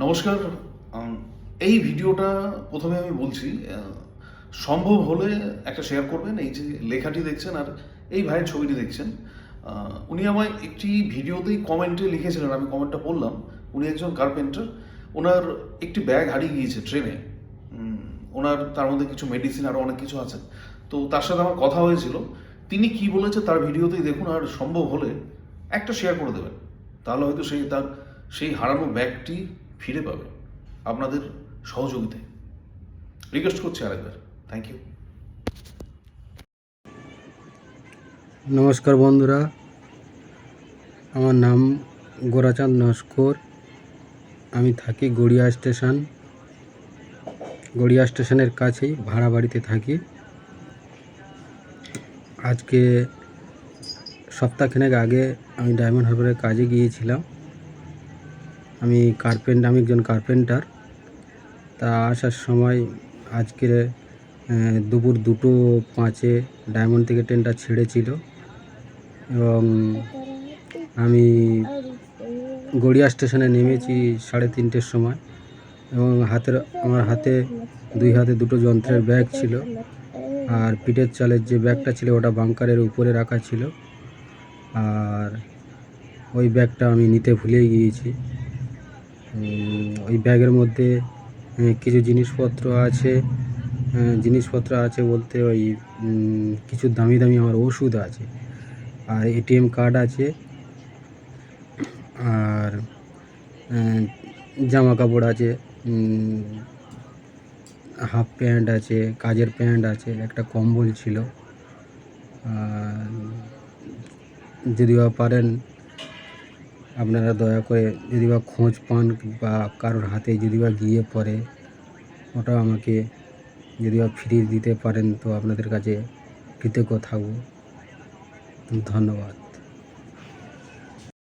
নমস্কার। এই ভিডিওটা প্রথমে আমি বলছি, সম্ভব হলে একটা শেয়ার করবেন। এই যে লেখাটি দেখছেন আর এই ভাইয়ের ছবিটি দেখছেন, উনি আমায় একটি ভিডিওতেই কমেন্টে লিখেছিলেন, আমি কমেন্টটা পড়লাম। উনি একজন কার্পেন্টার। ওনার একটি ব্যাগ হারিয়ে গিয়েছে ট্রেনে। ওনার তার মধ্যে কিছু মেডিসিন আরও অনেক কিছু আছে। তো তার সাথে আমার কথা হয়েছিল। তিনি কি বলেছে তার ভিডিওতেই দেখুন, আর সম্ভব হলে একটা শেয়ার করে দেবেন। তাহলে হয়তো তার সেই হারানো ব্যাগটি ফিরে পাবে আপনাদের সহযোগিতায়। রিকোয়েস্ট করছি আরেকবার। Thank you. নমস্কার বন্ধুরা, আমার নাম গোরাচাঁদ নস্কর। আমি থাকি গড়িয়া স্টেশনের কাছেই ভাড়া বাড়িতে থাকি। আজকে সপ্তাহখানেক আগে আমি ডায়মন্ড হারবারের কাজে গিয়েছিলাম। আমি একজন কার্পেন্টার। তা আসার সময় আজকের দুপুর 2:05 ডায়মন্ড থেকে ট্রেনটা ছেড়েছিল এবং আমি গড়িয়া স্টেশনে নেমেছি 3:30-র সময় এবং আমার হাতে দুই হাতে দুটো যন্ত্রের ব্যাগ ছিল, আর পিঠের চালের যে ব্যাগটা ছিল ওটা বাংকারের উপরে রাখা ছিল, আর ওই ব্যাগটা আমি নিতে ভুলেই গিয়েছি। ওই ব্যাগের মধ্যে কিছু জিনিসপত্র আছে বলতে ওই কিছু দামি দামি আমার ওষুধ আছে, আর এটিএম কার্ড আছে, আর জামা কাপড় আছে, হাফ প্যান্ট আছে, কাজের প্যান্ট আছে, একটা কম্বল ছিল। যদি বা পারেন আপনারা দয়া করে যদি বা খোঁজ পান বা কারোর হাতে যদি বা গিয়ে পড়ে, ওটা আমাকে যদি বা ফিরিয়ে দিতে পারেন তো আপনাদের কাছে কৃতজ্ঞ থাকব। ধন্যবাদ।